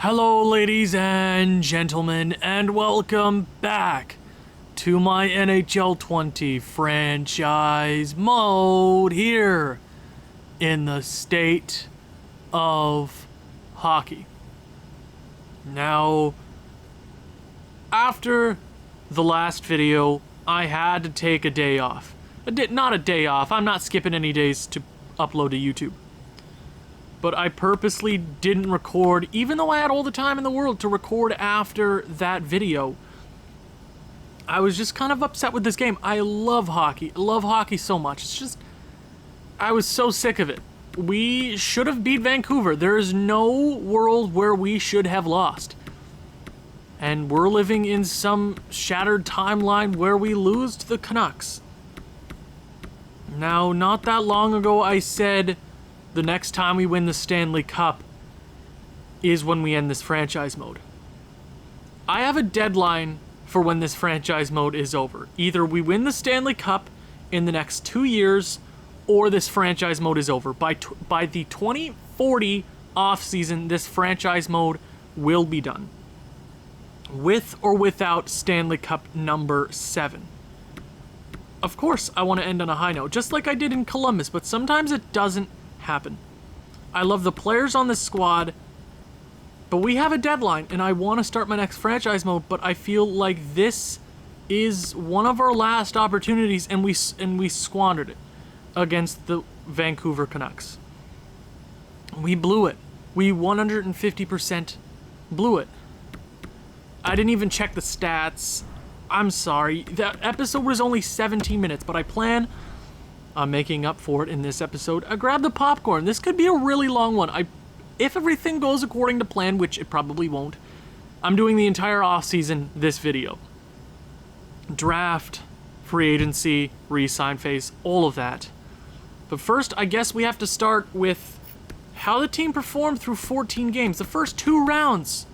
Hello, ladies and gentlemen, and welcome back to my NHL 20 franchise mode here in the state of hockey. Now, after the last video, I had to take a day off. Not a day off, I'm not skipping any days to upload to YouTube. But I purposely didn't record, even though I had all the time in the world to record after that video. I was just kind of upset with this game. I love hockey. I love hockey so much. It's just, I was so sick of it. We should have beat Vancouver. There is no world where we should have lost. And we're living in some shattered timeline where we lose to the Canucks. Now, not that long ago, I said the next time we win the Stanley Cup is when we end this franchise mode. I have a deadline for when this franchise mode is over. Either we win the Stanley Cup in the next 2 years, or this franchise mode is over. By the 2040 offseason, this franchise mode will be done. With or without Stanley Cup number 7. Of course, I want to end on a high note, just like I did in Columbus, but sometimes it doesn't happen. I love the players on this squad, but we have a deadline, and I want to start my next franchise mode, but I feel like this is one of our last opportunities, and we squandered it against the Vancouver Canucks. We blew it. We 150% blew it. I didn't even check the stats. I'm sorry. That episode was only 17 minutes, but I plan on making up for it in this episode. I grabbed the popcorn. This could be a really long one. If everything goes according to plan, which it probably won't, I'm doing the entire offseason this video. Draft, free agency, re-sign phase, all of that. But first, I guess we have to start with how the team performed through 14 games. The first 2 rounds.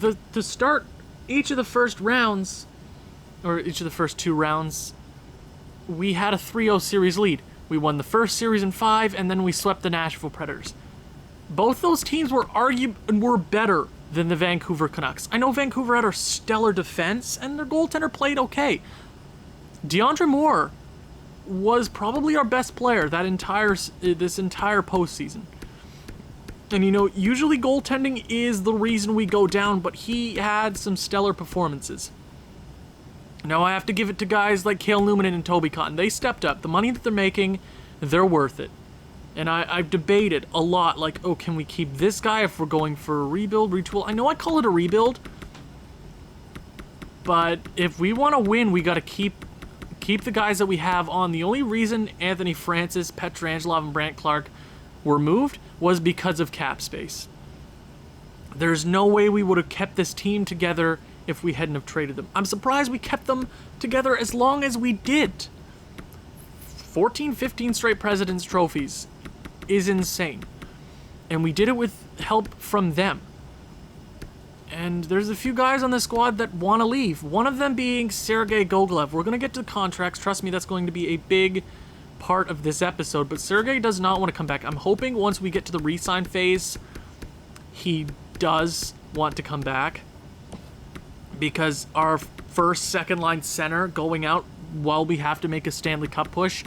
To start each of the first rounds, or each of the first 2 rounds, we had a 3-0 series lead. We won the first series in 5, and then we swept the Nashville Predators. Both those teams were better than the Vancouver Canucks. I know Vancouver had a stellar defense, and their goaltender played okay. DeAndre Moore was probably our best player this entire postseason. And usually goaltending is the reason we go down, but he had some stellar performances. Now I have to give it to guys like Cale Newman and Toby Cotton. They stepped up. The money that they're making, they're worth it. And I've debated a lot, like, can we keep this guy if we're going for a rebuild, retool? I know I call it a rebuild, but if we want to win, we got to keep the guys that we have on. The only reason Anthony Francis, Pietrangelo, and Brant Clark were moved was because of cap space. There's no way we would have kept this team together if we hadn't have traded them. I'm surprised we kept them together as long as we did. 14, 15 straight President's Trophies is insane. And we did it with help from them. And there's a few guys on the squad that want to leave. One of them being Sergei Gogolev. We're going to get to the contracts. Trust me, that's going to be a big part of this episode. But Sergei does not want to come back. I'm hoping once we get to the re-sign phase, he does want to come back. Because our first, second line center going out while we have to make a Stanley Cup push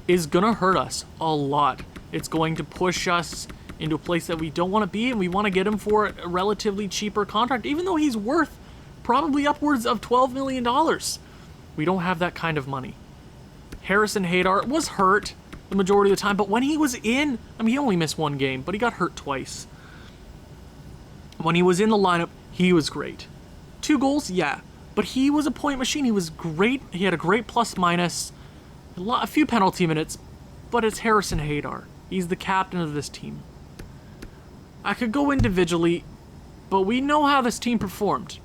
is going to hurt us a lot. It's going to push us into a place that we don't want to be, and we want to get him for a relatively cheaper contract, even though he's worth probably upwards of $12 million. We don't have that kind of money. Harrison Hadar was hurt the majority of the time, but when he was in, he only missed 1 game, but he got hurt twice. When he was in the lineup, he was great. 2 goals, yeah, but he was a point machine. He was great. He had a great plus-minus, a few penalty minutes, but it's Harrison Hadar. He's the captain of this team. I could go individually, but we know how this team performed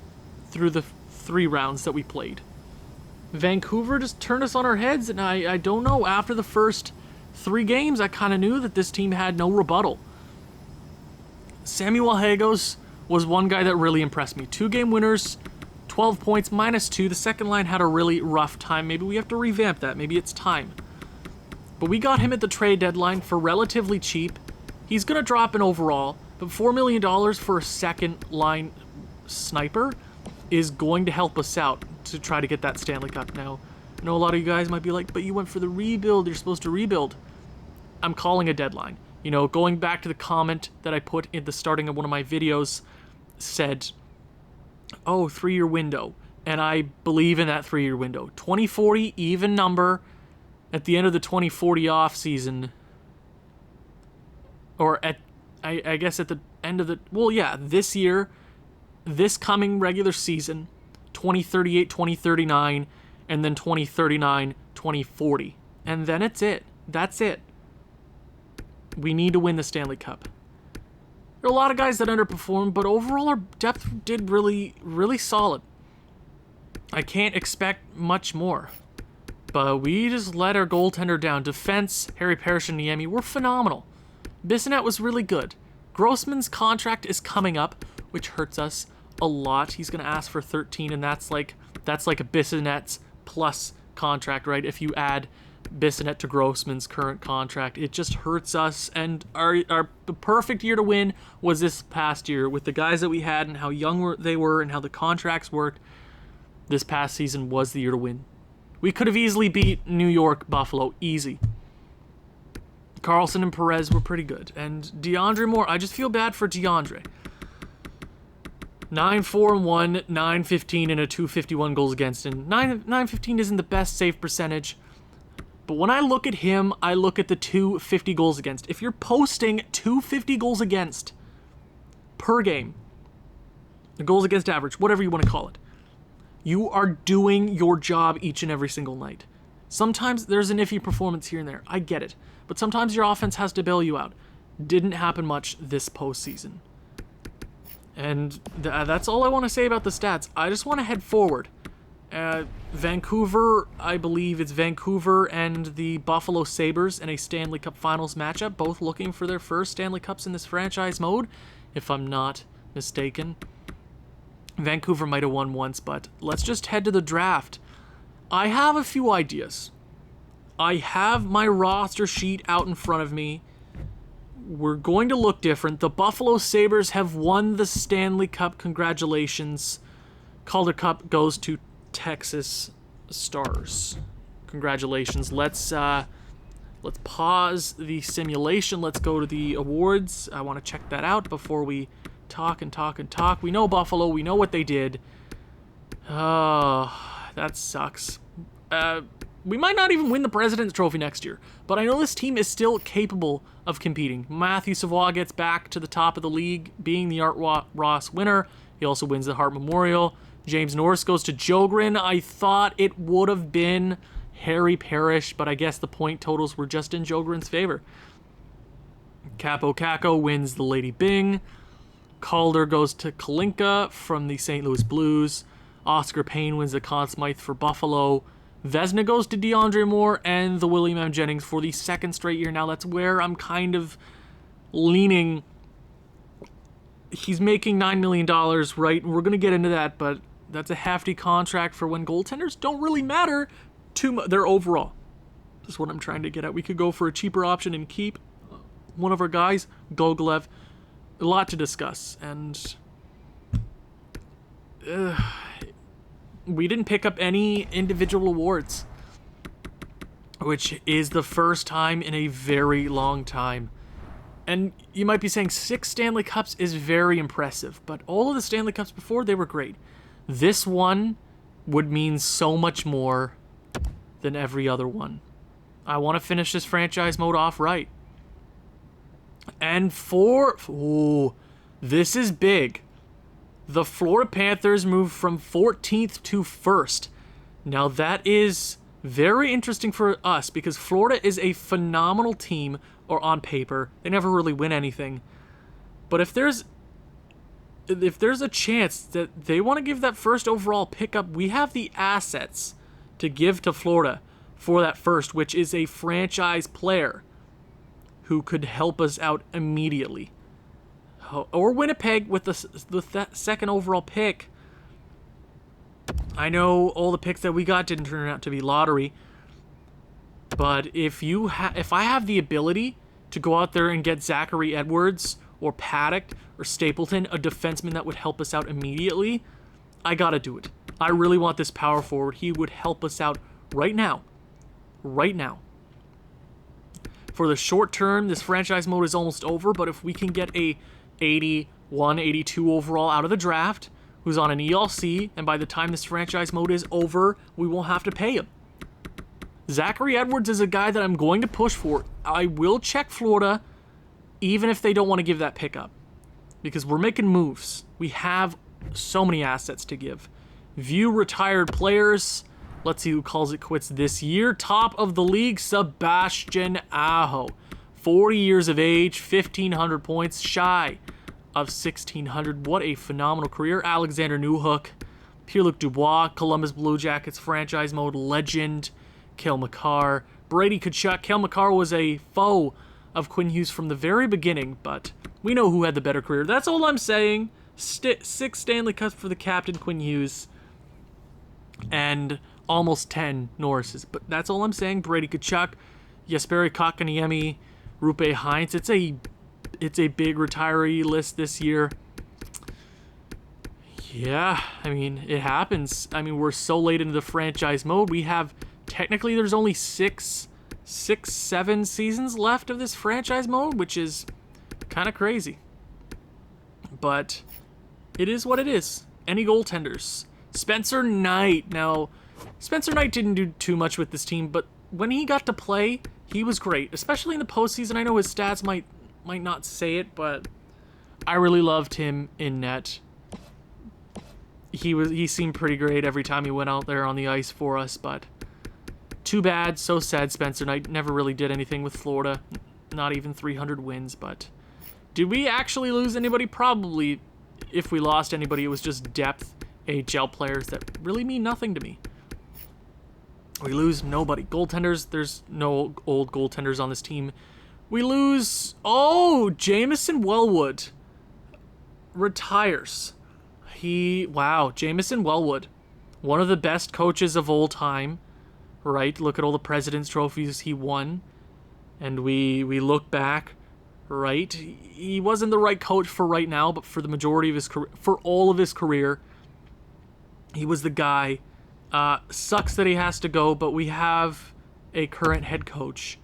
through the 3 rounds that we played. Vancouver just turned us on our heads, and I don't know, after the first 3 games, I kind of knew that this team had no rebuttal. Samuel Hagos was one guy that really impressed me. 2-game winners, 12 points, -2. The second line had a really rough time. Maybe we have to revamp that. Maybe it's time. But we got him at the trade deadline for relatively cheap. He's going to drop in overall, But $4 million for a second line sniper is going to help us out to try to get that Stanley Cup. Now, I know a lot of you guys might be like, but you went for the rebuild. You're supposed to rebuild. I'm calling a deadline. You know, going back to the comment that I put in the starting of one of my videos said, oh, 3-year window. And I believe in that 3-year window. 2040, even number, at the end of the 2040 off season, or at, I guess at the end of the, well, yeah, this year, this coming regular season, 2038, 2039, and then 2039, 2040. And then it's it. That's it. We need to win the Stanley Cup. There are a lot of guys that underperformed, but overall our depth did really, really solid. I can't expect much more. But we just let our goaltender down. Defense, Harry Parrish and Niemi were phenomenal. Bissonnette was really good. Grossman's contract is coming up, which hurts us a lot. He's going to ask for 13, and that's like a Bissonnette's plus contract, right? If you add Bissonnette to Grossman's current contract, it just hurts us. And the perfect year to win was this past year with the guys that we had and how young they were and how the contracts worked. This past season was the year to win. We could have easily beat New York, Buffalo, easy. Carlson and Perez were pretty good. And DeAndre Moore, I just feel bad for DeAndre. 9-4-1, 9-15, and a 251 goals against. And 9-15 isn't the best save percentage. But when I look at him, I look at the 250 goals against. If you're posting 250 goals against per game, the goals against average, whatever you want to call it, you are doing your job each and every single night. Sometimes there's an iffy performance here and there. I get it. But sometimes your offense has to bail you out. Didn't happen much this postseason. And that's all I want to say about the stats. I just want to head forward. Vancouver, I believe it's Vancouver and the Buffalo Sabres in a Stanley Cup Finals matchup, both looking for their first Stanley Cups in this franchise mode, if I'm not mistaken. Vancouver might have won once, but let's just head to the draft. I have a few ideas. I have my roster sheet out in front of me. We're going to look different. The Buffalo Sabres have won the Stanley Cup. Congratulations. Calder Cup goes to Texas Stars. Congratulations. Let's pause the simulation. Let's go to the awards. I want to check that out before we talk and talk and talk. We know Buffalo. We know what they did. Oh, that sucks. We might not even win the President's Trophy next year, but I know this team is still capable of competing. Matthew Savoie gets back to the top of the league, being the Art Ross winner. He also wins the Hart Memorial. James Norris goes to Jogren. I thought it would have been Harry Parrish, but I guess the point totals were just in Jogren's favor. Capo Caco wins the Lady Byng. Calder goes to Kalinka from the St. Louis Blues. Oscar Payne wins the Conn Smythe for Buffalo. Vesna goes to DeAndre Moore and the William M. Jennings for the second straight year. Now that's where I'm kind of leaning. He's making $9 million, right? And we're going to get into that, but that's a hefty contract for when goaltenders don't really matter too much. They're overall. That's what I'm trying to get at. We could go for a cheaper option and keep one of our guys, Gogolev. A lot to discuss, and we didn't pick up any individual awards, which is the first time in a very long time. And you might be saying 6 Stanley Cups is very impressive, but all of the Stanley Cups before, they were great. This one would mean so much more than every other one. I want to finish this franchise mode off right. And this is big. The Florida Panthers moved from 14th to 1st. Now that is very interesting for us because Florida is a phenomenal team, or on paper. They never really win anything. But if there's a chance that they want to give that first overall pickup, we have the assets to give to Florida for that first, which is a franchise player who could help us out immediately. Or Winnipeg with that second overall pick. I know all the picks that we got didn't turn out to be lottery, but if I have the ability to go out there and get Zachary Edwards or Paddock or Stapleton, a defenseman that would help us out immediately, I gotta do it. I really want this power forward. He would help us out right now. Right now. For the short term, this franchise mode is almost over, but if we can get a 81, 82 overall out of the draft, who's on an ELC, and by the time this franchise mode is over, we won't have to pay him. Zachary Edwards is a guy that I'm going to push for. I will check Florida, even if they don't want to give that pick up, because we're making moves. We have so many assets to give. View retired players. Let's see who calls it quits this year. Top of the league, Sebastian Aho. 40 years of age, 1,500 points, shy of 1,600. What a phenomenal career. Alexander Newhook, Pierre-Luc Dubois, Columbus Blue Jackets franchise mode legend. Cale Makar, Brady Tkachuk. Cale Makar was a foe of Quinn Hughes from the very beginning, but we know who had the better career. That's all I'm saying. 6 Stanley Cups for the captain, Quinn Hughes, and almost 10 Norrises. But that's all I'm saying. Brady Tkachuk, Jesperi Kotkaniemi, Rupe Heinz. It's a big retiree list this year. Yeah, I mean, it happens. I mean, we're so late into the franchise mode. We have, technically, there's only 7 seasons left of this franchise mode, which is kind of crazy. But it is what it is. Any goaltenders? Spencer Knight. Now, Spencer Knight didn't do too much with this team, but when he got to play, he was great, especially in the postseason. I know his stats might not say it, but I really loved him in net. He seemed pretty great every time he went out there on the ice for us, but too bad, so sad. Spencer Knight never really did anything with Florida, not even 300 wins. But did we actually lose anybody? Probably. If we lost anybody, it was just depth AHL players that really mean nothing to me. We lose nobody. Goaltenders, there's no old goaltenders on this team. We lose, Jamison Wellwood retires. Jamison Wellwood, one of the best coaches of all time, right? Look at all the President's trophies he won, and we look back, right? He wasn't the right coach for right now, but for the majority of his career, for all of his career, he was the guy. Sucks that he has to go, but we have a current head coach.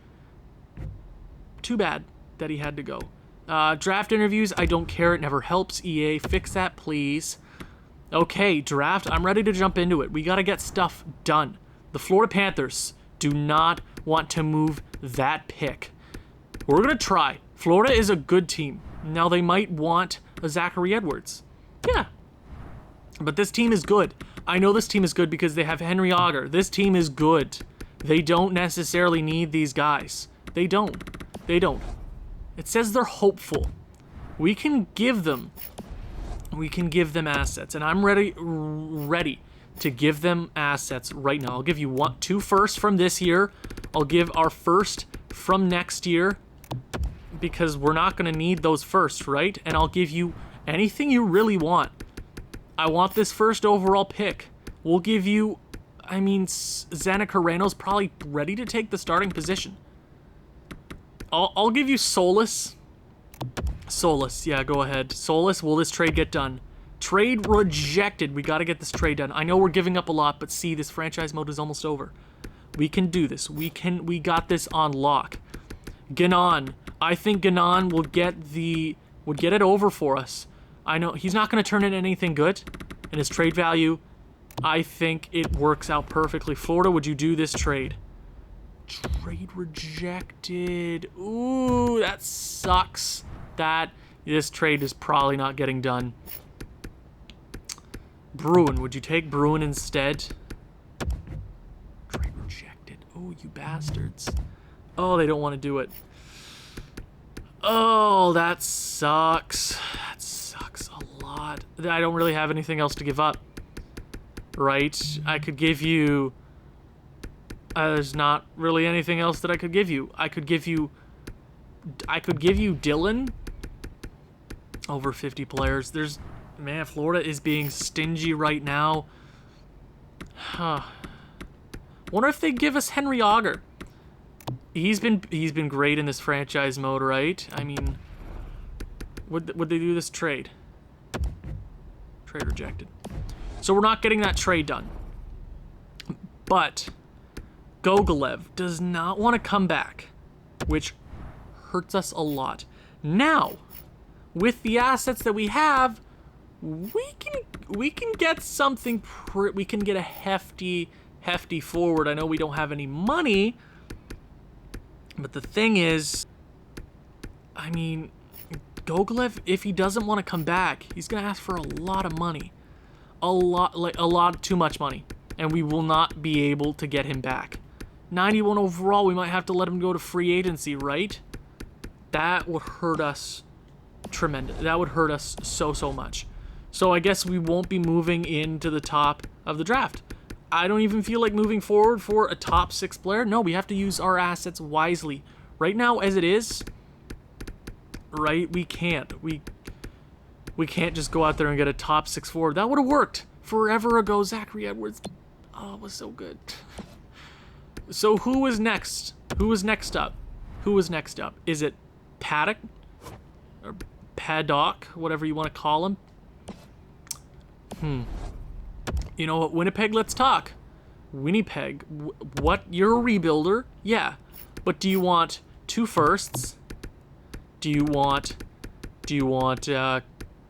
Too bad that he had to go. Draft interviews, I don't care. It never helps. EA, fix that, please. Okay, draft. I'm ready to jump into it. We got to get stuff done. The Florida Panthers do not want to move that pick. We're going to try. Florida is a good team. Now, they might want a Zachary Edwards. Yeah. But this team is good. I know this team is good because they have Henry Auger. This team is good. They don't necessarily need these guys. They don't. It says they're hopeful. We can give them assets, and I'm ready to give them assets right now. I'll give you 2 firsts from this year. I'll give our first from next year because we're not going to need those firsts, right? And I'll give you anything you really want. I want this first overall pick. We'll give you, Xana Carreno's probably ready to take the starting position. I'll give you Solis. Yeah, go ahead. Solis, will this trade get done? Trade rejected. We got to get this trade done. I know we're giving up a lot, but see, this franchise mode is almost over. We can do this. We got this on lock. Ganon. I think Ganon will get it over for us. I know he's not going to turn in anything good, and his trade value, I think it works out perfectly. Florida, would you do this trade? Trade rejected. Ooh, that sucks. This trade is probably not getting done. Bruin, would you take Bruin instead? Trade rejected. Oh, you bastards. Oh, they don't want to do it. Oh, that sucks. That sucks a lot. I don't really have anything else to give up. Right? I could give you... there's not really anything else that I could give you. I could give you Dylan over 50 players. Florida is being stingy right now. Wonder if they give us Henry Auger. He's been great in this franchise mode, right? Would they do this trade? Trade rejected. So we're not getting that trade done. But Gogolev does not want to come back, which hurts us a lot. Now, with the assets that we have, we can get something. We can get a hefty forward. I know we don't have any money, but the thing is, I mean, Gogolev, if he doesn't want to come back, he's gonna ask for a lot of money, a lot too much money, and we will not be able to get him back. 91 overall, we might have to let him go to free agency, right? That would hurt us tremendous. That would hurt us so much. So I guess we won't be moving into the top of the draft. I don't even feel like moving forward for a top 6 player. No, we have to use our assets wisely. Right now, as it is, right, we can't. We can't just go out there and get a top 6 forward. That would have worked forever ago. Zachary Edwards, oh, it was so good. So who was next? Who was next up? Who was next up? Is it Paddock? Or Paddock, whatever you want to call him? You know what, Winnipeg, let's talk. Winnipeg, what, you're a rebuilder? Yeah. But do you want 2 firsts? Do you want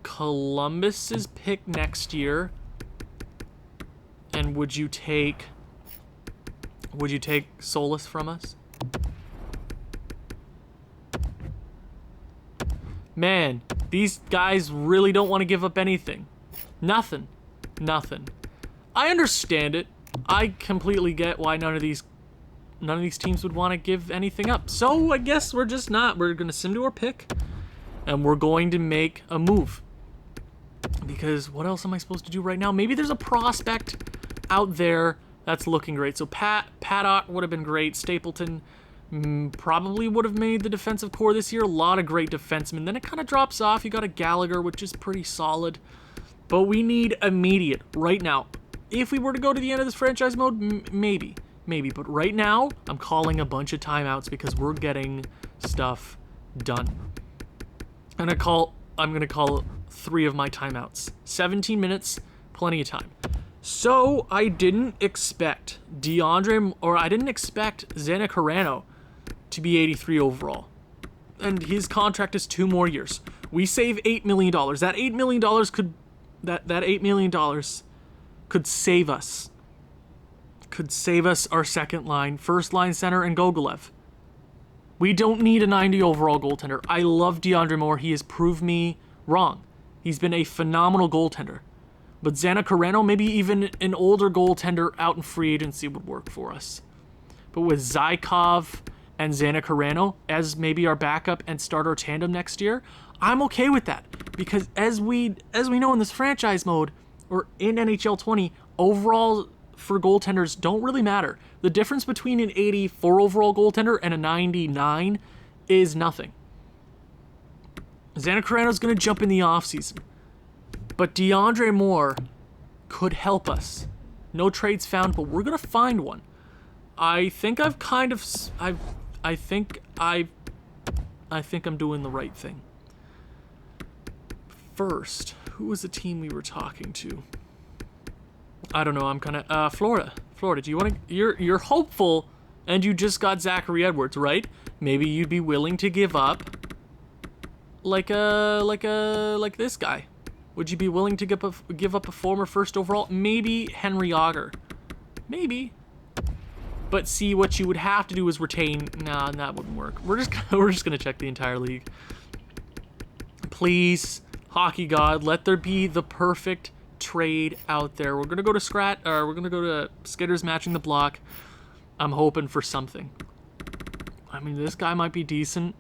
Columbus's pick next year? And would you take Solis from us? Man, these guys really don't want to give up anything. Nothing. I understand it. I completely get why none of these teams would want to give anything up. So I guess we're just not. We're going to sim to our pick, and we're going to make a move. Because what else am I supposed to do right now? Maybe there's a prospect out there that's looking great. So Paddock would have been great. Stapleton probably would have made the defensive core this year. A lot of great defensemen. Then it kind of drops off. You got a Gallagher, which is pretty solid. But we need immediate right now. If we were to go to the end of this franchise mode, maybe. But right now, I'm calling a bunch of timeouts because we're getting stuff done. I'm gonna call 3 of my timeouts. 17 minutes, plenty of time. So I didn't expect Zdeno Carano to be 83 overall. And his contract is 2 more years. We save $8 million. That $8 million could save us. Could save us our second line, first line center, and Gogolev. We don't need a 90 overall goaltender. I love DeAndre Moore. He has proved me wrong. He's been a phenomenal goaltender. But Zdeno Carano, maybe even an older goaltender out in free agency would work for us. But with Zykov and Zdeno Carano as maybe our backup and starter tandem next year, I'm okay with that. Because as we know in this franchise mode, or in NHL 20, overall for goaltenders don't really matter. The difference between an 84 overall goaltender and a 99 is nothing. Zdeno Carano's going to jump in the offseason. But DeAndre Moore could help us. No trades found, but we're going to find one. I think I'm doing the right thing. First, who was the team we were talking to? I don't know. I'm kind of Florida. Do you want to? You're hopeful, and you just got Zachary Edwards, right? Maybe you'd be willing to give up like this guy. Would you be willing to give up a former first overall? Maybe Henry Auger. Maybe. But see, what you would have to do is retain. Nah, that wouldn't work. We're just gonna check the entire league. Please, hockey god, let there be the perfect trade out there. We're gonna go to Skitters matching the block. I'm hoping for something. I mean, this guy might be decent.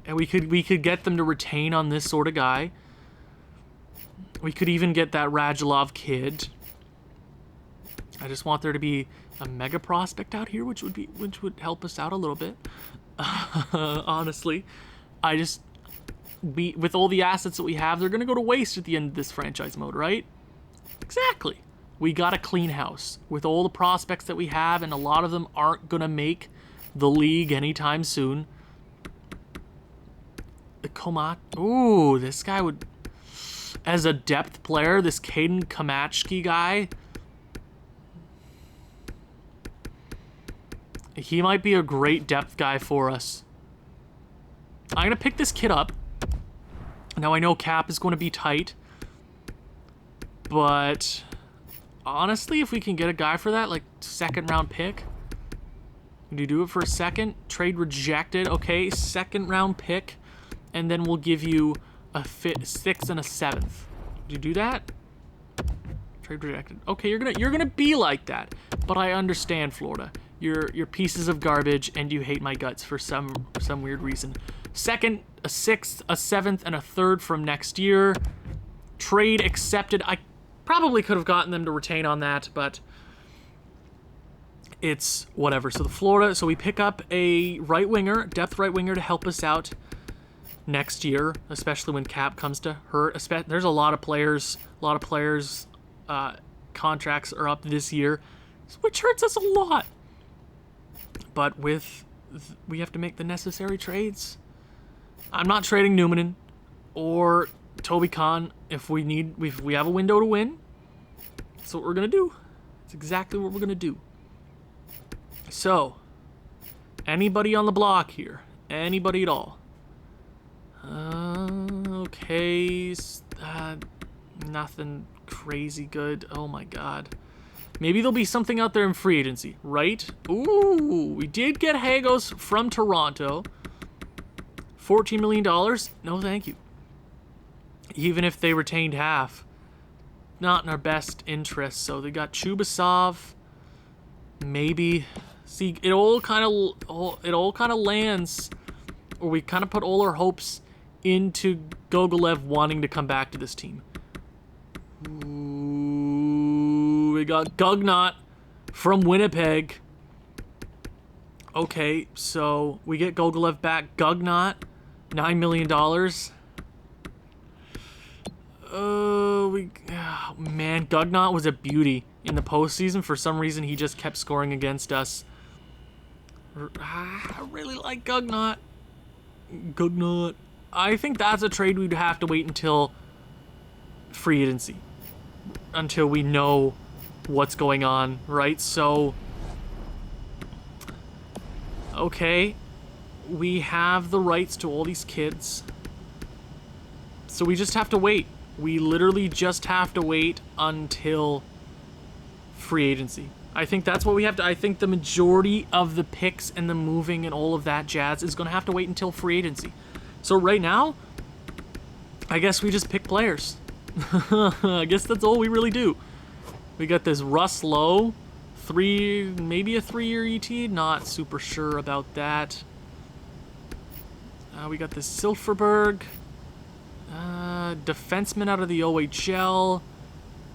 And we could get them to retain on this sort of guy. We could even get that Radulov kid. I just want there to be a mega prospect out here, which would help us out a little bit. Honestly, with all the assets that we have, they're gonna go to waste at the end of this franchise mode, right? Exactly. We got a clean house with all the prospects that we have, and a lot of them aren't gonna make the league anytime soon. Komat. Ooh, this guy would... As a depth player, this Caden Kamachki guy... He might be a great depth guy for us. I'm going to pick this kid up. Now, I know cap is going to be tight. But... Honestly, if we can get a guy for that, like, second round pick... Do you do it for a second? Trade rejected. Okay, second round pick. And then we'll give you a 6th and a 7th. Do you do that? Trade rejected. Okay, you're gonna be like that. But I understand, Florida. You're pieces of garbage and you hate my guts for some weird reason. Second, a 6th, a 7th, and a 3rd from next year. Trade accepted. I probably could have gotten them to retain on that, but it's whatever. So the Florida, so we pick up a right winger, depth right winger to help us out next year, especially when cap comes to hurt. There's a lot of players, contracts are up this year, which hurts us a lot. But we have to make the necessary trades. I'm not trading Numanen or Toby Khan if we have a window to win. That's what we're gonna do. It's exactly what we're gonna do. So, anybody on the block here? Anybody at all? Okay, nothing crazy good. Oh my god. Maybe there'll be something out there in free agency, right? Ooh, we did get Hagos from Toronto. $14 million? No, thank you. Even if they retained half. Not in our best interest. So they got Chubasov. Maybe. See, it all kind of lands, or we kind of put all our hopes into Gogolev wanting to come back to this team. Ooh, we got Gugnot from Winnipeg. Okay, so we get Gogolev back. Gugnot, $9 million. Man, Gugnot was a beauty in the postseason. For some reason, he just kept scoring against us. I really like Gugnot. I think that's a trade we'd have to wait until free agency. Until we know what's going on, right? So, okay. We have the rights to all these kids. So we just have to wait. We literally just have to wait until free agency. I think that's what we have to... I think the majority of the picks and the moving and all of that jazz is going to have to wait until free agency. So right now, I guess we just pick players. I guess that's all we really do. We got this Russ Lowe, maybe a 3-year ET. Not super sure about that. We got this Silfverberg. Defenseman out of the OHL.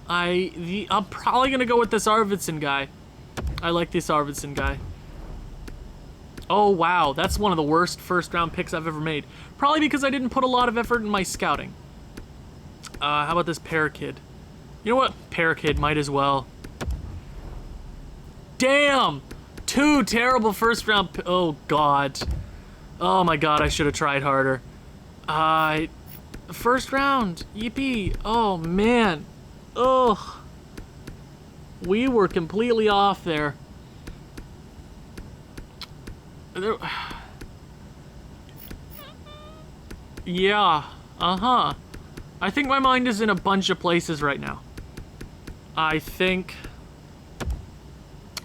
I'm probably going to go with this Arvidsson guy. I like this Arvidsson guy. Oh, wow. That's one of the worst first-round picks I've ever made. Probably because I didn't put a lot of effort in my scouting. How about this Pear Kid? You know what? Pear Kid might as well. Damn! 2 terrible first-round... Oh, God. Oh, my God. I should have tried harder. First round. Yippee. Oh, man. Ugh. We were completely off there. Yeah. Uh-huh. I think my mind is in a bunch of places right now. I think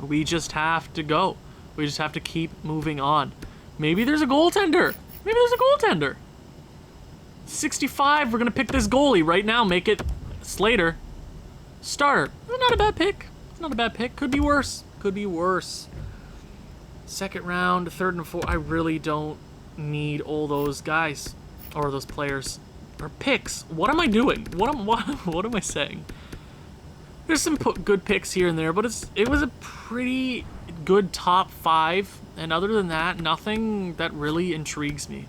we just have to go. We just have to keep moving on. Maybe there's a goaltender. 65, we're going to pick this goalie right now. Make it Slater. Starter. Not a bad pick. Could be worse. Second round, 3rd and 4th. I really don't need all those guys. Or those players. Or picks. What am I doing? What am I saying? There's some good picks here and there, but it was a pretty good top 5. And other than that, nothing that really intrigues me.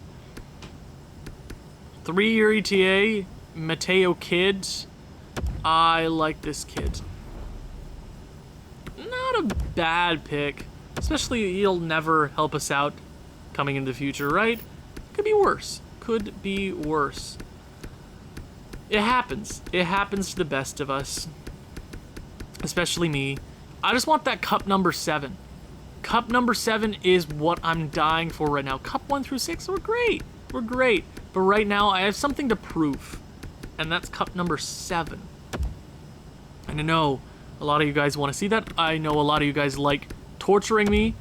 3-year ETA, Mateo Kid. I like this kid. Not a bad pick. Especially he'll never help us out coming into the future, right? Could be worse. could be worse. It happens. It happens to the best of us. Especially me. I just want that cup number 7. Cup number 7 is what I'm dying for right now. Cup 1 through 6, we're great. We're great. But right now, I have something to prove. And that's cup number 7. And I know a lot of you guys want to see that. I know a lot of you guys like torturing me.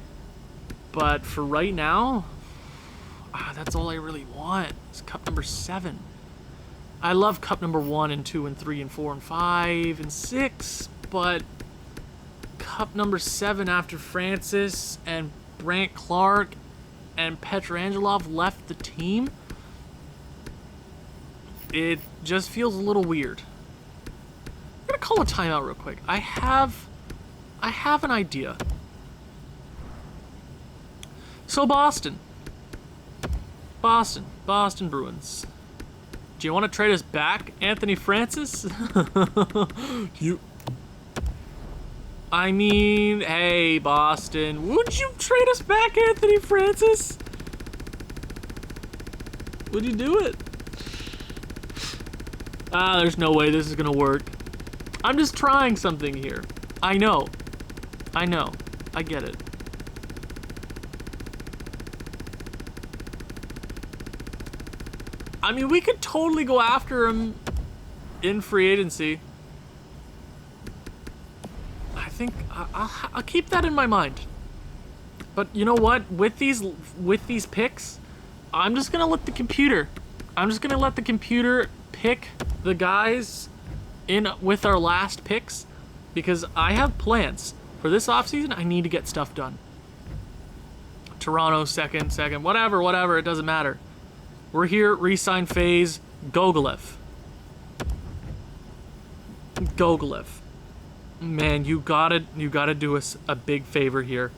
But for right now, that's all I really want. It's cup number 7. I love cup number 1 and 2 and 3 and 4 and 5 and 6. But cup number 7 after Francis and Brandt Clarke and Pietrangelo left the team, it just feels a little weird. I'm gonna call a timeout real quick. I have an idea. So Boston Bruins. Do you want to trade us back, Anthony Francis? I mean, hey, Boston, would you trade us back, Anthony Francis? Would you do it? There's no way this is gonna work. I'm just trying something here. I know. I get it. I mean, we could totally go after him in free agency. I think I'll keep that in my mind. But you know what? With these picks, I'm just gonna let the computer pick the guys in with our last picks, because I have plans for this offseason. I need to get stuff done. Toronto second, whatever. It doesn't matter. We're here. Re-sign phase. Gogolev. Man, you gotta do us a big favor here.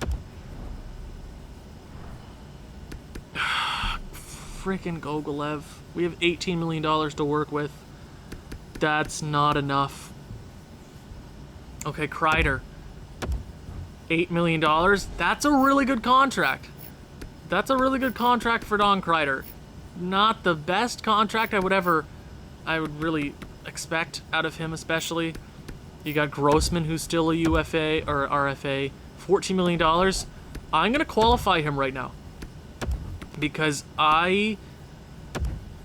Freaking Gogolev. We have $18 million to work with. That's not enough. Okay, Kreider. $8 million. That's a really good contract. That's a really good contract for Don Kreider. Not the best contract I would really expect out of him, especially. You got Grossman, who's still a UFA or RFA, $14 million. I'm gonna qualify him right now because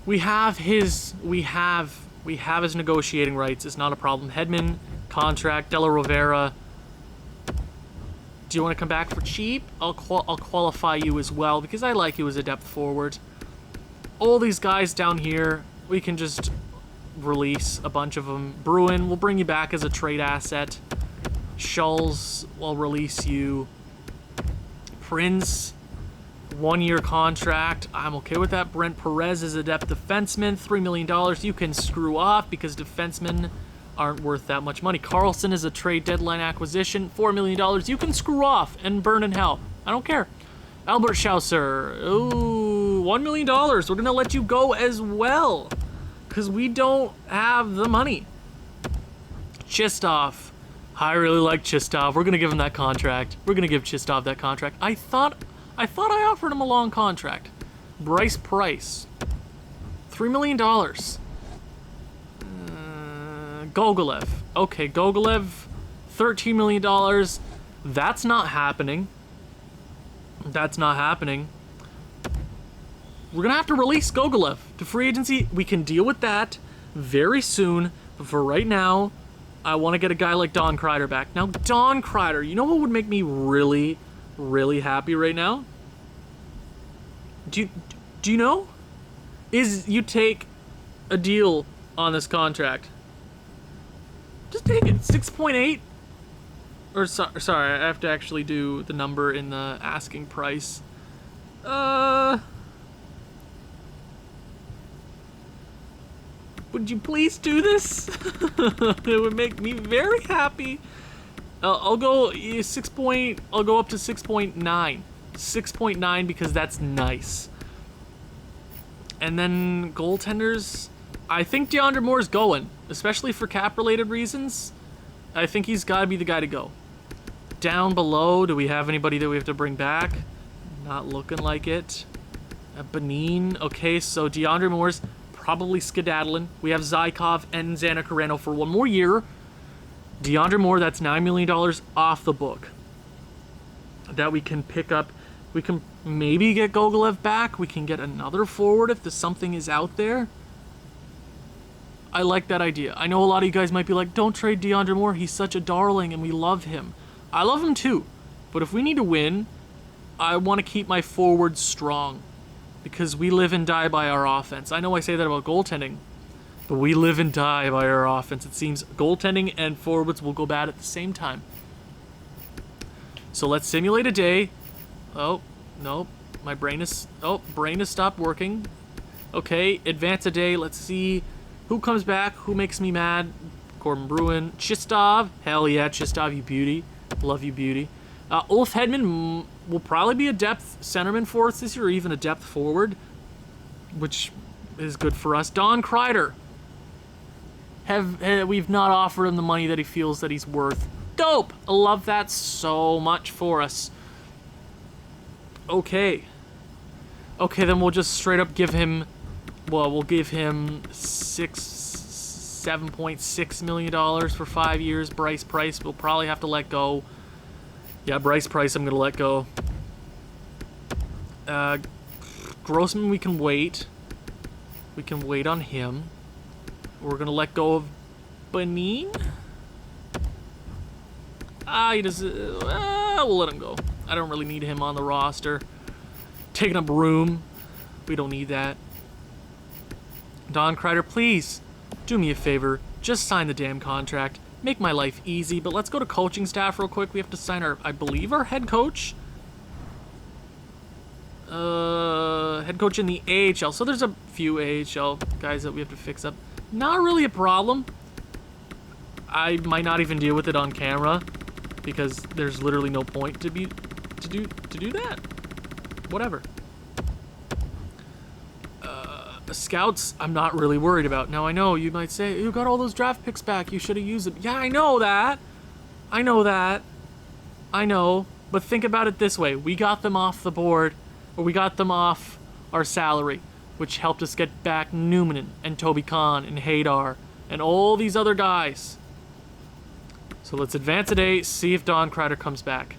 we have his negotiating rights. It's not a problem. Hedman contract, Della Rovera. Do you want to come back for cheap? I'll qualify you as well because I like you as a depth forward. All these guys down here, we can just release a bunch of them. Bruin, we'll bring you back as a trade asset. Schultz, I'll release you. Prince, 1-year contract. I'm okay with that. Brent Perez is a depth defenseman, $3 million. You can screw off because defensemen aren't worth that much money. Carlson is a trade deadline acquisition, $4 million. You can screw off and burn in hell. I don't care. Albert Schausser, ooh, $1 million. We're going to let you go as well because we don't have the money. Chistov. I really like Chistov. We're going to give him that contract. We're going to give Chistov that contract. I thought I offered him a long contract. Bryce Price. $3 million. Gogolev. Okay, Gogolev. $13 million. That's not happening. That's not happening. We're going to have to release Gogolev to free agency. We can deal with that very soon. But for right now, I want to get a guy like Don Kreider back. Now, Don Kreider, you know what would make me really, really happy right now? Do you know? Is you take a deal on this contract. Just take it. 6.8. Or sorry, I have to actually do the number in the asking price. Would you please do this? It would make me very happy. I'll go up to 6.9. 6.9 because that's nice. And then goaltenders, I think DeAndre Moore's going, especially for cap-related reasons. I think he's got to be the guy to go. Down below, do we have anybody that we have to bring back? Not looking like it. Benin. Okay, so DeAndre Moore's probably skedaddling. We have Zykov and Xana Carano for 1 more year. DeAndre Moore, that's $9 million off the book that we can pick up. We can maybe get Gogolev back. We can get another forward if something is out there. I like that idea. I know a lot of you guys might be like, don't trade DeAndre Moore. He's such a darling and we love him. I love him too. But if we need to win, I want to keep my forwards strong because we live and die by our offense. I know I say that about goaltending, but we live and die by our offense. It seems goaltending and forwards will go bad at the same time. So let's simulate a day. Oh, no. My brain is stopped working. Okay, advance a day. Let's see who comes back, who makes me mad. Corbin Bruin. Chistov. Hell yeah, Chistov, you beauty. Love you, beauty. Ulf Hedman will probably be a depth centerman for us this year, or even a depth forward, which is good for us. Don Kreider. We've not offered him the money that he feels that he's worth. Dope! I love that so much for us. Okay. Okay, then we'll just straight up give him, well, we'll give him $7.6 million for 5 years. Bryce Price, we'll probably have to let go. Yeah, Bryce Price, I'm going to let go. Grossman, we can wait. We can wait on him. We're going to let go of Benin. He does. We'll let him go. I don't really need him on the roster. Taking up room. We don't need that. Don Kreider, please do me a favor. Just sign the damn contract. Make my life easy. But let's go to coaching staff real quick. We have to sign I believe our head coach. Head coach in the AHL. So there's a few AHL guys that we have to fix up. Not really a problem. I might not even deal with it on camera because there's literally no point to do that. Whatever. Scouts, I'm not really worried about. Now I know you might say you got all those draft picks back. You should have used them. Yeah, I know that. I know. But think about it this way: we got them off the board, or we got them off our salary, which helped us get back Newman and Toby Kahn and Haydar and all these other guys. So let's advance a day, see if Don Kreider comes back.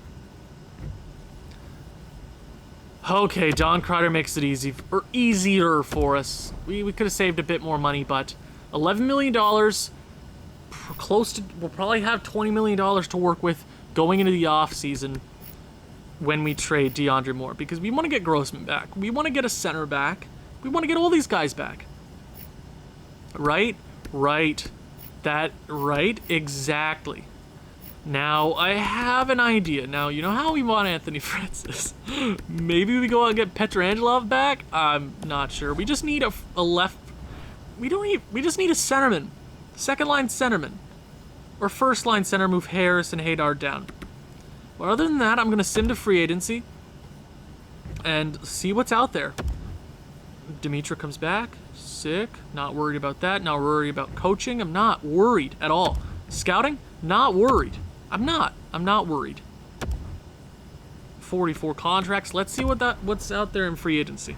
Okay, Don Kreider makes it easier for us. We could have saved a bit more money, but $11 million, we'll probably have $20 million to work with going into the offseason when we trade DeAndre Moore, because we want to get Grossman back. We want to get a center back. We want to get all these guys back. Right? Exactly. Now, I have an idea. Now, you know how we want Anthony Francis? Maybe we go out and get Petrangelov back? I'm not sure. We just need a left... We just need a centerman. Second-line centerman. Or first-line center, move Harris and Haydar down. But other than that, I'm going to sim to free agency and see what's out there. Dimitra comes back. Sick. Not worried about that. Not worried about coaching. I'm not worried at all. Scouting? Not worried. I'm not worried. 44 contracts. Let's see what's out there in free agency.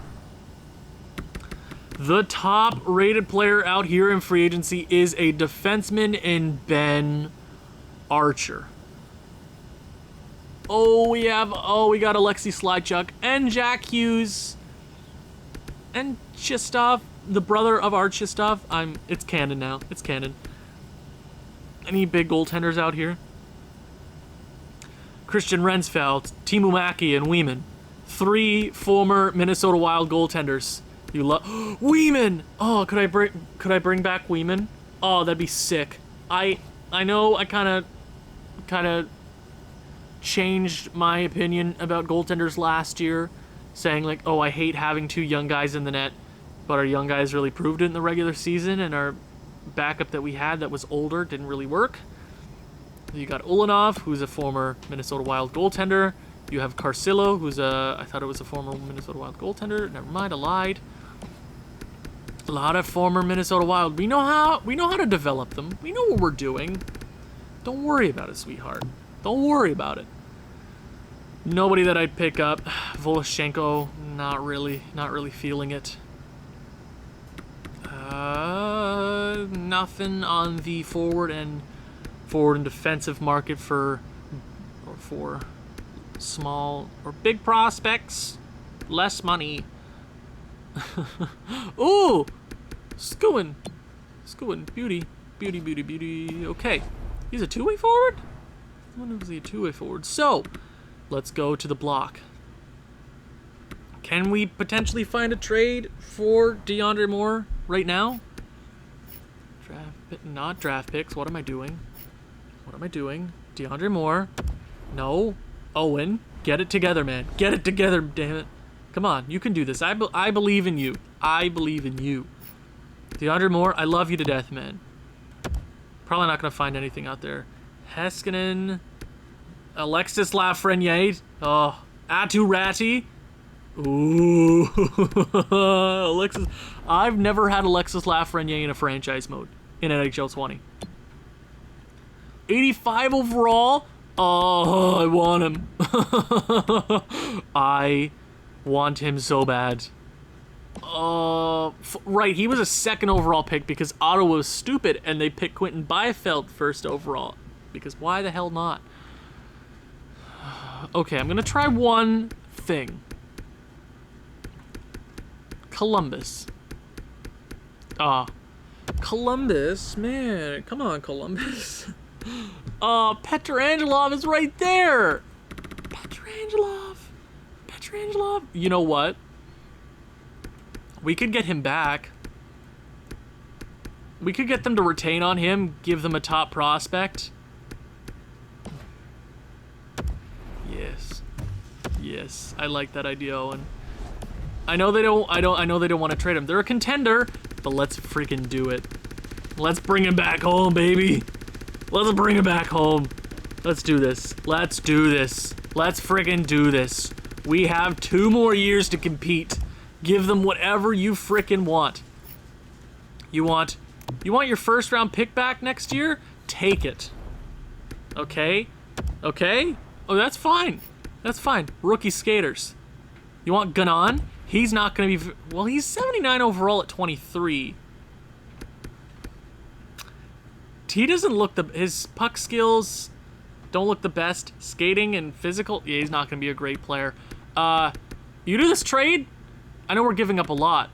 The top rated player out here in free agency is a defenseman in Ben Archer. We got Alexei Slychuk and Jack Hughes and Chistov, the brother of Art Chistov. It's canon now. It's canon. Any big goaltenders out here? Christian Rensfeld, Timu Maki, and Weeman. 3 former Minnesota Wild goaltenders. You love Weeman. Oh, could I bring back Weeman? Oh, that'd be sick. I know I kind of changed my opinion about goaltenders last year, saying like, oh, I hate having 2 young guys in the net, but our young guys really proved it in the regular season, and our backup that we had that was older didn't really work. You got Ulanov, who's a former Minnesota Wild goaltender. You have Carcillo, who's I thought it was a former Minnesota Wild goaltender. Never mind, I lied. A lot of former Minnesota Wild. We know how to develop them. We know what we're doing. Don't worry about it, sweetheart. Don't worry about it. Nobody that I'd pick up. Voloshenko, not really feeling it. Nothing on the forward and defensive market for small or big prospects. Less money. Ooh! Skooin. Beauty. Okay. He's a two-way forward? I wonder if he's a two-way forward. So, let's go to the block. Can we potentially find a trade for DeAndre Moore right now? Not draft picks. What am I doing? DeAndre Moore. No. Owen. Get it together, man. Get it together, damn it. Come on. You can do this. I believe in you. DeAndre Moore, I love you to death, man. Probably not going to find anything out there. Heiskanen. Alexis Lafreniere. Oh. Atu Ratti. Ooh. Alexis. I've never had Alexis Lafreniere in a franchise mode in NHL 20. 85 overall. Oh, I want him. I want him so bad. Right, he was a second overall pick because Ottawa was stupid and they picked Quentin Byfield first overall. Because why the hell not? Okay, I'm gonna try one thing. Columbus. Columbus, man. Come on, Columbus. Petrangelov is right there. Petrangelov. You know what? We could get him back. We could get them to retain on him, give them a top prospect. Yes. I like that idea, Owen. I know they don't want to trade him. They're a contender, but let's freaking do it. Let's bring him back home, baby. Let's bring him back home. Let's do this. Let's freaking do this. We have 2 more years to compete. Give them whatever you freaking want. You want your first round pick back next year? Take it. Okay? Oh, that's fine. Rookie skaters. You want Ganon? He's not going to be... Well, he's 79 overall at 23. He doesn't look his puck skills don't look the best. Skating and physical, yeah, he's not going to be a great player. You do this trade, I know we're giving up a lot,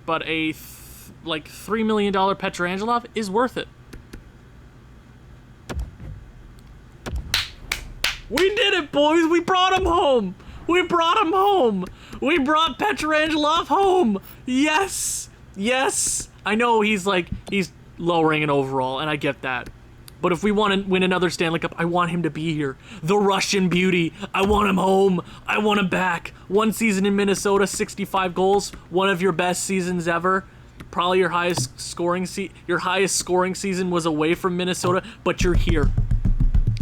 but a $3 million Petrangelov is worth it. We did it, boys. We brought him home. We brought Petrangelov home. Yes. I know he's lowering an overall, and I get that. But if we want to win another Stanley Cup, I want him to be here. The Russian beauty. I want him home. I want him back. 1 season in Minnesota, 65 goals. One of your best seasons ever. Probably your highest scoring season was away from Minnesota, but you're here.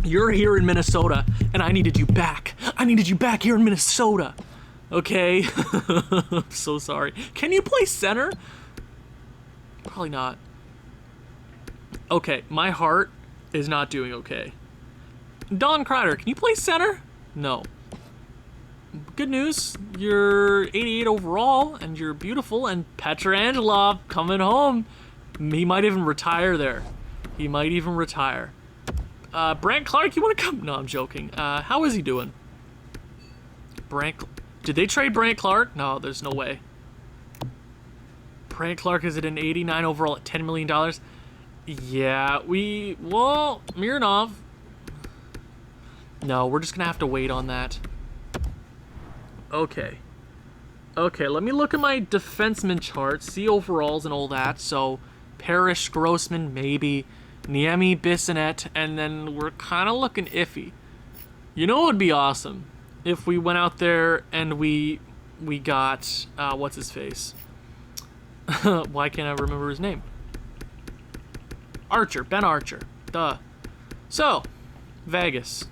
You're here in Minnesota, and I needed you back. Here in Minnesota. Okay? I'm so sorry. Can you play center? Probably not. Okay, my heart is not doing okay. Don Kreider, can you play center? No. Good news, you're 88 overall, and you're beautiful, and Petrangelov coming home. He might even retire there. Brant Clark, you want to come? No, I'm joking. How is he doing? Did they trade Brant Clark? No, there's no way. Brant Clark is at an 89 overall at $10 million. Yeah, Mironov. No, we're just going to have to wait on that. Okay, let me look at my defenseman chart, see overalls and all that. So, Parrish, Grossman, maybe. Niemi, Bissonnette, and then we're kind of looking iffy. You know what would be awesome? If we went out there and we got, what's his face? Why can't I remember his name? Ben Archer. Duh. So, Vegas.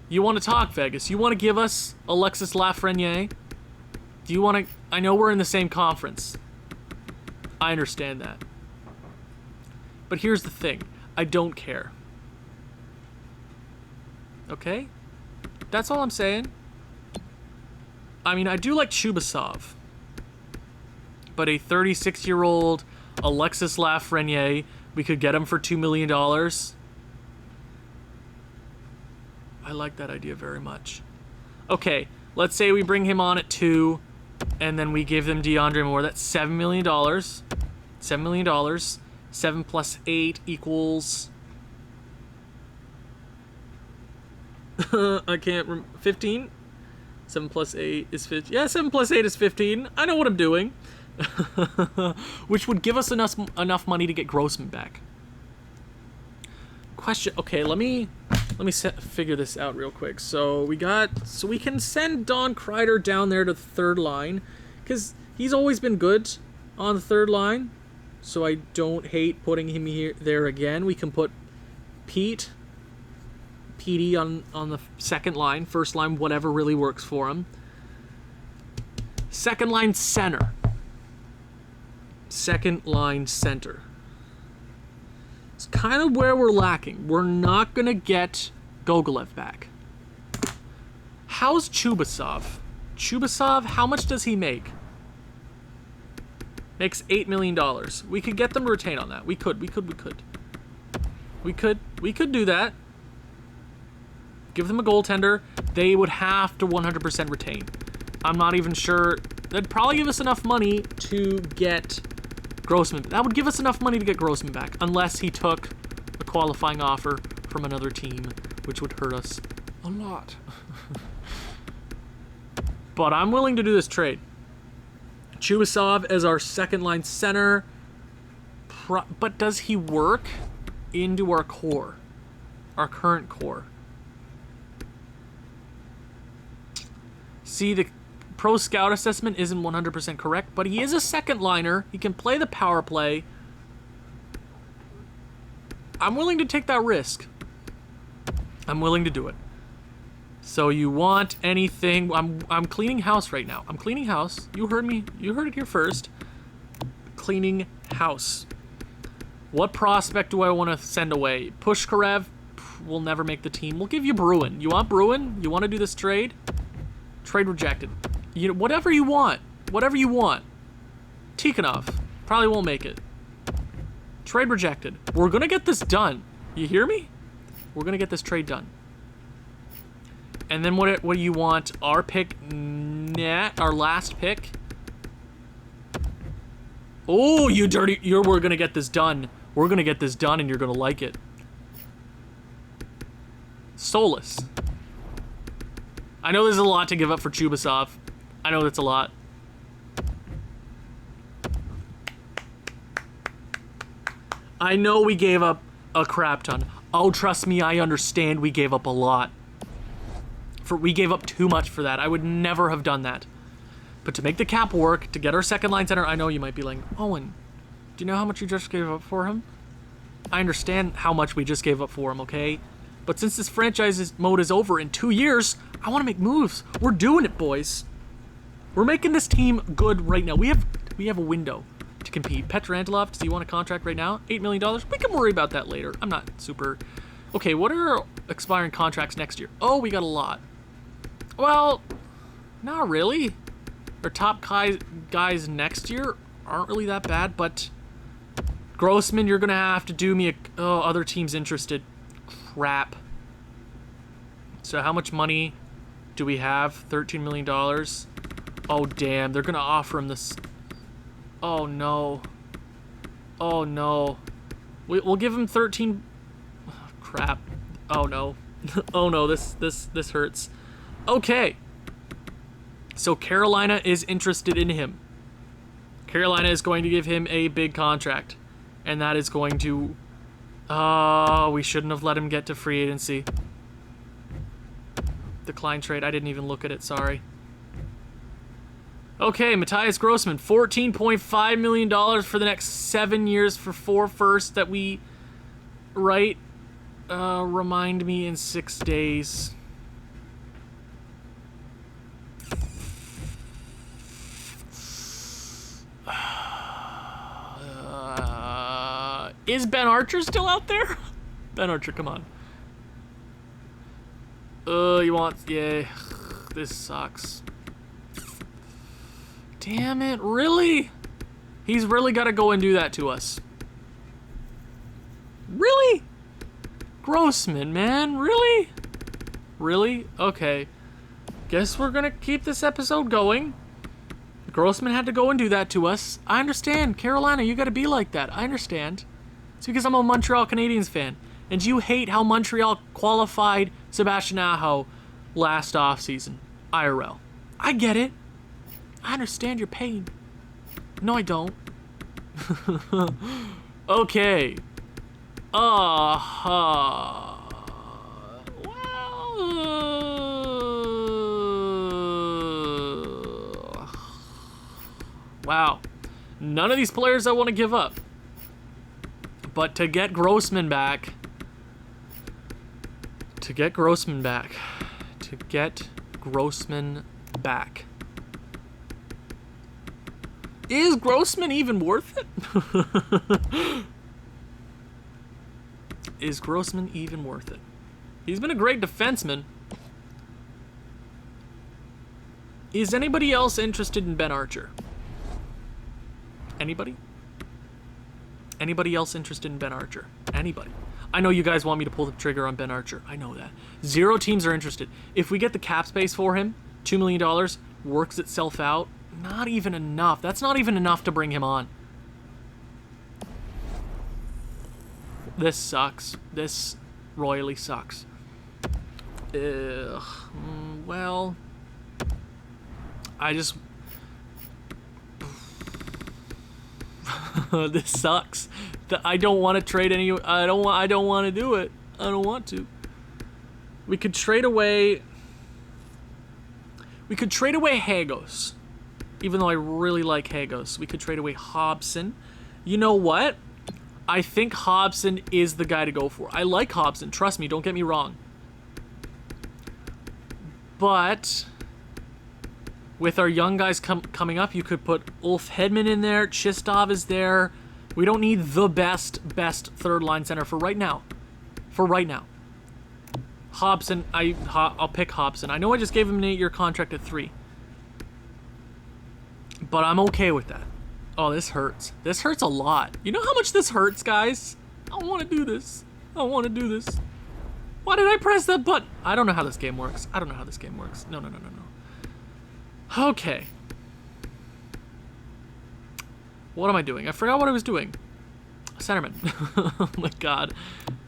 You want to talk, Vegas? You want to give us Alexis Lafreniere? Do you want to... I know we're in the same conference. I understand that. But here's the thing. I don't care. Okay? That's all I'm saying. I mean, I do like Chubasov. But a 36-year-old Alexis Lafreniere, we could get him for $2 million. I like that idea very much. Okay, let's say we bring him on at 2, and then we give them DeAndre Moore. That's $7 million. $7 million. 7 plus 8 equals... I can't remember. 15? 7 plus 8 is 15. Yeah, 7 plus 8 is 15. I know what I'm doing. Which would give us enough money to get Grossman back. Question. Okay, let me figure this out real quick. So we can send Don Kreider down there to the third line, because he's always been good on the third line. So I don't hate putting him there again. We can put Petey on the second line, first line, whatever really works for him. Second line center. Second line center. It's kind of where we're lacking. We're not going to get Gogolev back. How's Chubasov? Chubasov, how much does he make? Makes $8 million. We could get them to retain on that. We could do that. Give them a goaltender. They would have to 100% retain. I'm not even sure. That'd probably give us enough money to get Grossman. That would give us enough money to get Grossman back, unless he took a qualifying offer from another team, which would hurt us a lot. But I'm willing to do this trade. Chubasov as our second line center. But does he work into our core? Our current core? See, the pro scout assessment isn't 100% correct, but he is a second liner. He can play the power play. I'm willing to take that risk. I'm willing to do it. So you want anything? I'm cleaning house right now. I'm cleaning house. You heard me. You heard it here first. Cleaning house. What prospect do I want to send away? Pushkarev will never make the team. We'll give you Bruin. You want Bruin? You want to do this trade? Trade rejected. You know, whatever you want. Whatever you want. Tikhonov probably won't make it. Trade rejected. We're gonna get this done. You hear me? We're gonna get this trade done. And then what do you want? Our pick, our last pick. Oh, you dirty! We're gonna get this done. We're gonna get this done, and you're gonna like it. Solus. I know there's a lot to give up for Chubasov. I know that's a lot. I know we gave up a crap ton. Oh, trust me, I understand we gave up a lot. We gave up too much for that. I would never have done that. But to make the cap work, to get our second line center, I know you might be like, Owen, do you know how much you just gave up for him? I understand how much we just gave up for him, okay? But since this franchise mode is over in 2 years, I want to make moves. We're doing it, boys. We're making this team good right now. We have a window to compete. Pietrangelo, does he want a contract right now? $8 million? We can worry about that later. I'm not super... Okay, what are our expiring contracts next year? Oh, we got a lot. Well, not really. Our top guys next year aren't really that bad, but... Grossman, you're going to have to do me a... Oh, other teams interested. Crap. So how much money do we have? $13 million. Oh, damn. They're going to offer him this... Oh, no. Oh, no. We'll give him 13... Oh, crap. Oh, no. Oh, no. This hurts. Okay. So Carolina is interested in him. Carolina is going to give him a big contract. And that is going to... Oh, we shouldn't have let him get to free agency. Decline trade. I didn't even look at it. Sorry. Okay, Matthias Grossman. $14.5 million for the next 7 years for 4 firsts that we write. Remind me in 6 days. Is Ben Archer still out there? Ben Archer, come on. You want... Yeah. This sucks. Damn it, really? He's really got to go and do that to us. Really? Grossman, man, really? Really? Okay. Guess we're gonna keep this episode going. Grossman had to go and do that to us. I understand. Carolina, you gotta be like that. I understand. It's because I'm a Montreal Canadiens fan. And you hate how Montreal qualified Sebastian Aho last offseason. IRL. I get it. I understand your pain. No, I don't. Okay. Wow. None of these players I want to give up. But to get Grossman back... Is Grossman even worth it? Is Grossman even worth it? He's been a great defenseman. Is anybody else interested in Ben Archer? Anybody? Anybody else interested in Ben Archer? Anybody? I know you guys want me to pull the trigger on Ben Archer. I know that. 0 teams are interested. If we get the cap space for him, $2 million, works itself out, not even enough. That's not even enough to bring him on. This sucks. This royally sucks. Ugh. Well, I just... This sucks. I don't want to trade any... I don't want to do it. I don't want to. We could trade away... We could trade away Hagos. Even though I really like Hagos. We could trade away Hobson. You know what? I think Hobson is the guy to go for. I like Hobson. Trust me. Don't get me wrong. But... with our young guys coming up, you could put Ulf Hedman in there. Chistov is there. We don't need the best third line center for right now. For right now. Hobson, I'll pick Hobson. I know I just gave him an 8-year contract at 3. But I'm okay with that. Oh, this hurts. This hurts a lot. You know how much this hurts, guys? I don't want to do this. I don't want to do this. Why did I press that button? I don't know how this game works. I don't know how this game works. No. Okay. What am I doing? I forgot what I was doing. Centerman. Oh my god.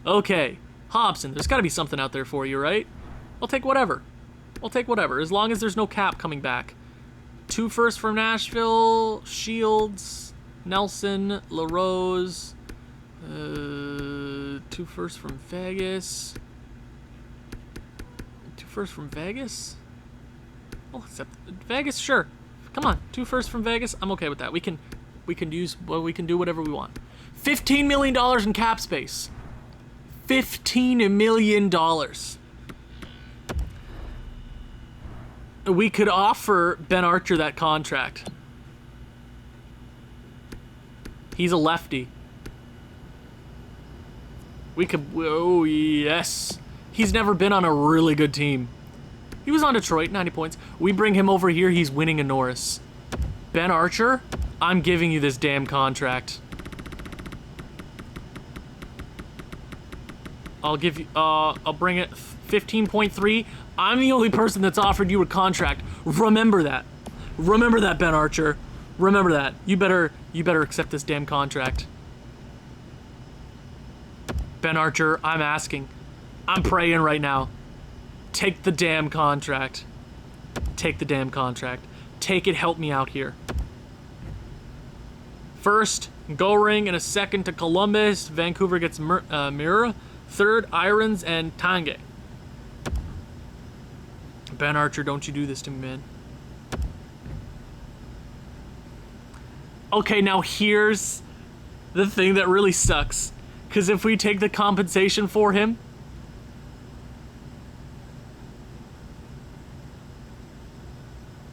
Okay. Hobson, there's got to be something out there for you, right? I'll take whatever. I'll take whatever, as long as there's no cap coming back. 2 firsts from Nashville, Shields, Nelson, LaRose, 2 firsts from Vegas. 2 firsts from Vegas? Oh, except Vegas, sure. Come on, 2 firsts from Vegas. I'm okay with that. We can do whatever we want. $15 million in cap space. $15 million. We could offer Ben Archer that contract. He's a lefty. We could... Oh, yes. He's never been on a really good team. He was on Detroit, 90 points. We bring him over here, he's winning a Norris. Ben Archer, I'm giving you this damn contract. I'll give you, I'll bring it 15.3. I'm the only person that's offered you a contract. Remember that. Remember that, Ben Archer. Remember that. You better accept this damn contract. Ben Archer, I'm asking. I'm praying right now. Take the damn contract. Take the damn contract. Take it, help me out here. First, Goring, and a second to Columbus. Vancouver gets Mira. Third, Irons and Tange. Ben Archer, don't you do this to me, man. Okay, now here's the thing that really sucks. Because if we take the compensation for him...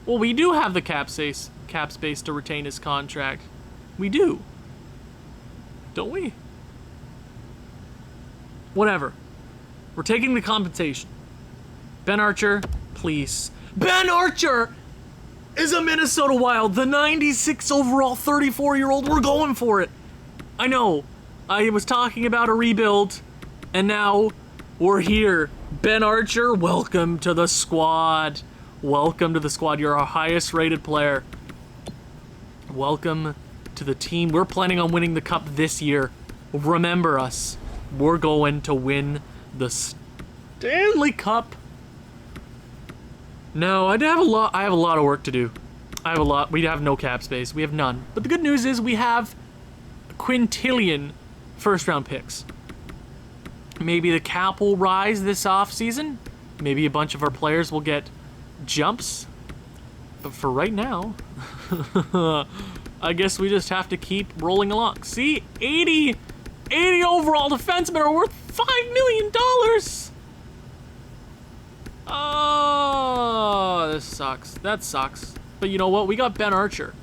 Well, we do have the cap space to retain his contract. We do. Don't we? Whatever. We're taking the compensation. Ben Archer, please. Ben Archer is a Minnesota Wild. The 96 overall 34-year-old. We're going for it. I know. I was talking about a rebuild, and now we're here. Ben Archer, welcome to the squad. Welcome to the squad. You're our highest rated player. Welcome to the team. We're planning on winning the cup this year. Remember us. We're going to win the Stanley Cup. No, I have a lot of work to do. We have no cap space. We have none. But the good news is we have a quintillion first-round picks. Maybe the cap will rise this offseason. Maybe a bunch of our players will get jumps. But for right now, I guess we just have to keep rolling along. See, 80 overall defensemen are worth $5 million. Oh, this sucks. That sucks. But you know what? We got Ben Archer.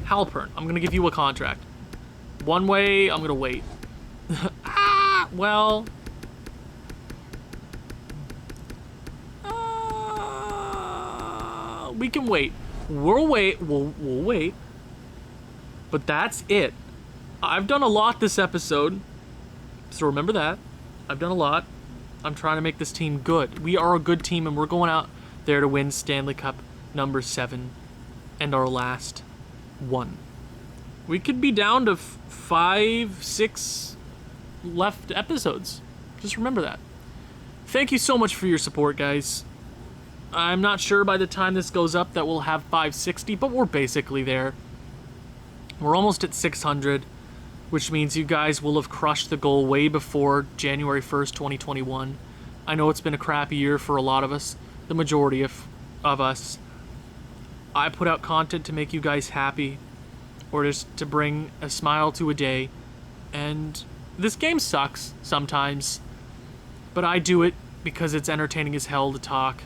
Halpern, I'm going to give you a contract. One way, I'm going to wait. Well. We can wait. We'll wait. We'll wait. But that's it. I've done a lot this episode. So remember that. I've done a lot. I'm trying to make this team good. We are a good team, and we're going out there to win Stanley Cup number 7 and our last one. We could be down to 5, 6 left episodes. Just remember that. Thank you so much for your support, guys. I'm not sure by the time this goes up that we'll have 560, but we're basically there. We're almost at 600, which means you guys will have crushed the goal way before January 1st, 2021. I know it's been a crappy year for a lot of us, the majority of us. I put out content to make you guys happy, or just to bring a smile to a day. And this game sucks sometimes, but I do it because it's entertaining as hell to talk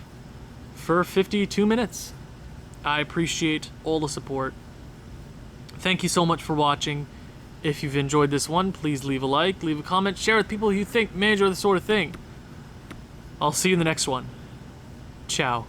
for 52 minutes. I appreciate all the support. Thank you so much for watching. If you've enjoyed this one, please leave a like, leave a comment, share with people who you think may enjoy this sort of thing. I'll see you in the next one. Ciao.